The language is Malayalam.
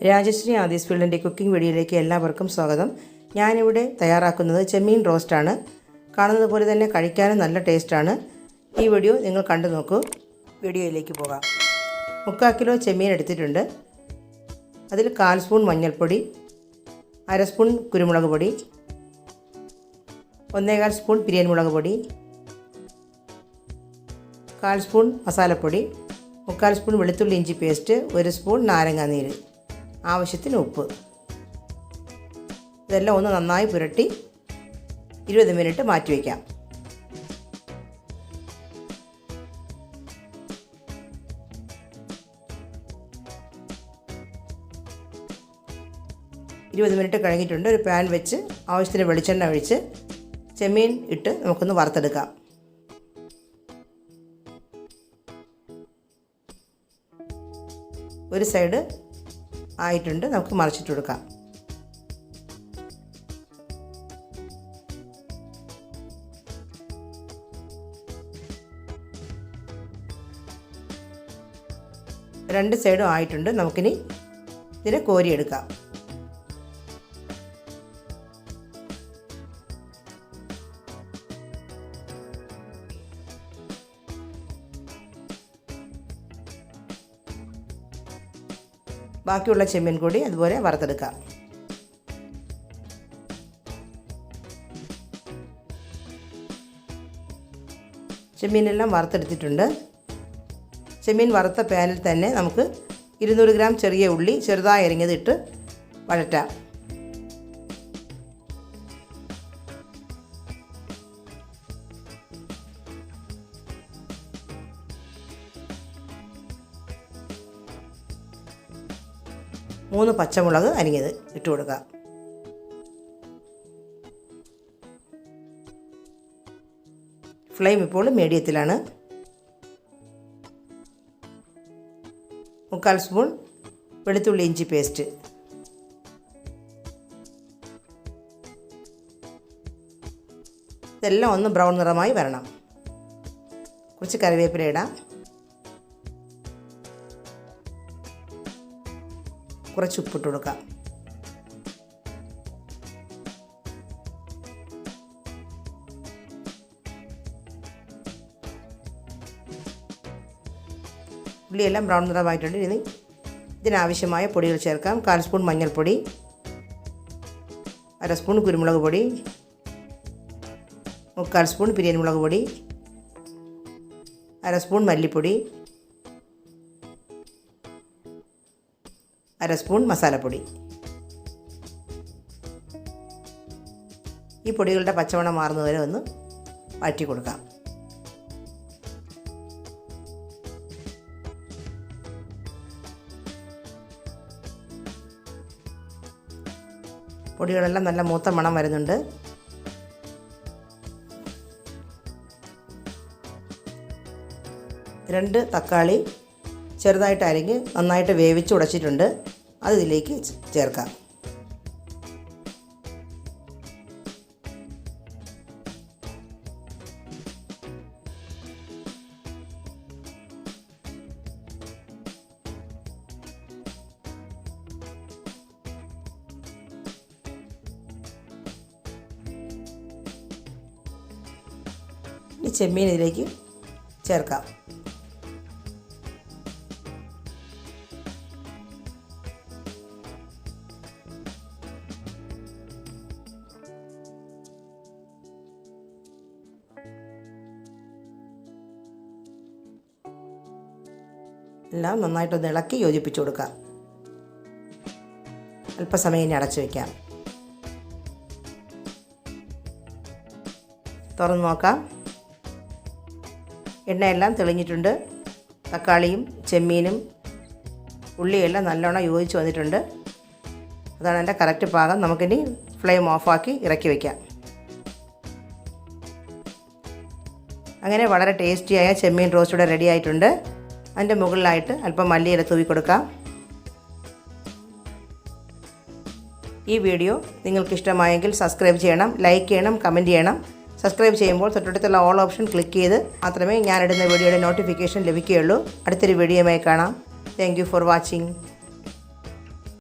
രാജശ്രീ ആദീസ് ഫീൽഡിൻ്റെ കുക്കിംഗ് വീഡിയോയിലേക്ക് എല്ലാവർക്കും സ്വാഗതം. ഞാനിവിടെ തയ്യാറാക്കുന്നത് ചെമ്മീൻ റോസ്റ്റാണ്. കാണുന്നത് പോലെ തന്നെ കഴിക്കാനും നല്ല ടേസ്റ്റാണ്. ഈ വീഡിയോ നിങ്ങൾ കണ്ടു നോക്കൂ. വീഡിയോയിലേക്ക് പോകാം. 3/4 കിലോ ചെമ്മീൻ എടുത്തിട്ടുണ്ട്. അതിൽ 1/4 സ്പൂൺ മഞ്ഞൾപ്പൊടി, 1/2 സ്പൂൺ കുരുമുളക് പൊടി, 1/4 സ്പൂൺ പിരിയൻ മുളക് പൊടി, 1/4 സ്പൂൺ മസാലപ്പൊടി, 3/4 സ്പൂൺ വെളുത്തുള്ളി ഇഞ്ചി പേസ്റ്റ്, 1 സ്പൂൺ നാരങ്ങാനീര്, ആവശ്യത്തിന് ഉപ്പ്. ഇതെല്ലാം ഒന്ന് നന്നായി പുരട്ടി 20 മിനിറ്റ് മാറ്റി വയ്ക്കാം. മിനിറ്റ് കഴിഞ്ഞിട്ടുണ്ട്. ഒരു പാൻ വെച്ച് ആവശ്യത്തിന് വെളിച്ചെണ്ണ ഒഴിച്ച് ചെമ്മീൻ ഇട്ട് നമുക്കൊന്ന് വറുത്തെടുക്കാം. ഒരു സൈഡ് ആയിട്ടുണ്ട്, നമുക്ക് മറിച്ചിട്ട് കൊടുക്കാം. രണ്ട് സൈഡും ആയിട്ടുണ്ട്, നമുക്കിനി ഇതിനെ കോരിയെടുക്കാം. ബാക്കിയുള്ള ചെമ്മീൻ കൂടി അതുപോലെ വറുത്തെടുക്കാം. ചെമ്മീനെല്ലാം വറുത്തെടുത്തിട്ടുണ്ട്. ചെമ്മീൻ വറുത്ത പാനിൽ തന്നെ നമുക്ക് 200 ഗ്രാം ചെറിയ ഉള്ളി ചെറുതായി അരിഞ്ഞതിട്ട് വഴറ്റാം. മൂന്ന് പച്ചമുളക് അരിഞ്ഞത് ഇട്ട് കൊടുക്കാം. ഫ്ലെയിം ഇപ്പോൾ മീഡിയത്തിലാണ്. 3/4 സ്പൂൺ വെളുത്തുള്ളി ഇഞ്ചി പേസ്റ്റ്, ഇതെല്ലാം ഒന്ന് ബ്രൗൺ നിറമായി വരണം. കുറച്ച് കറിവേപ്പില ഇടാം. കുറച്ച് ഉപ്പിട്ട് കൊടുക്കാം. ഉള്ളിയെല്ലാം ബ്രൗൺ നിറമായിട്ടുണ്ട്. ഇനി ഇതിനാവശ്യമായ പൊടികൾ ചേർക്കാം. 1/4 സ്പൂൺ മഞ്ഞൾപ്പൊടി, 1/2 സ്പൂൺ കുരുമുളക് പൊടി, 3/4 സ്പൂൺ പിരിയൻ മുളക് പൊടി, 1/2 സ്പൂൺ മല്ലിപ്പൊടി, 1/2 സ്പൂൺ മസാലപ്പൊടി. ഈ പൊടികളുടെ പച്ചമണം മാറുന്നതുവരെ ഒന്ന് വഴറ്റി കൊടുക്കാം. പൊടികളെല്ലാം നല്ല മൂത്ത മണം വരുന്നുണ്ട്. രണ്ട് തക്കാളി ചെറുതായിട്ട് അരിഞ്ഞ് നന്നായിട്ട് വേവിച്ച് ഉടച്ചിട്ടുണ്ട്, അത് ഇതിലേക്ക് ചേർക്കാം. ഈ ചെമ്മീൻ ഇതിലേക്ക് ചേർക്കാം. എല്ലാം നന്നായിട്ടൊന്ന് ഇളക്കി യോജിപ്പിച്ച് കൊടുക്കാം. അല്പസമയം ഇനി അടച്ചു വയ്ക്കാം. തുറന്ന് നോക്കാം. എണ്ണയെല്ലാം തെളിഞ്ഞിട്ടുണ്ട്. തക്കാളിയും ചെമ്മീനും ഉള്ളിയെല്ലാം നല്ലോണം യോജിച്ച് വന്നിട്ടുണ്ട്. അതാണ് എൻ്റെ കറക്റ്റ് പാകം. നമുക്കിനി ഫ്ലെയിം ഓഫാക്കി ഇറക്കി വയ്ക്കാം. അങ്ങനെ വളരെ ടേസ്റ്റിയായ ചെമ്മീൻ റോസ്റ്റ് ഇവിടെ റെഡി ആയിട്ടുണ്ട്. അതിൻ്റെ മുകളിലായിട്ട് അല്പം മല്ലിയില തൂവി കൊടുക്കാം. ഈ വീഡിയോ നിങ്ങൾക്ക് ഇഷ്ടമായെങ്കിൽ സബ്സ്ക്രൈബ് ചെയ്യണം, ലൈക്ക് ചെയ്യണം, കമൻറ്റ് ചെയ്യണം. സബ്സ്ക്രൈബ് ചെയ്യുമ്പോൾ തൊട്ടടുത്തുള്ള ഓൾ ഓപ്ഷൻ ക്ലിക്ക് ചെയ്ത് മാത്രമേ ഞാനിടുന്ന വീഡിയോയുടെ നോട്ടിഫിക്കേഷൻ ലഭിക്കുകയുള്ളൂ. അടുത്തൊരു വീഡിയോയുമായി കാണാം. Thank you for watching.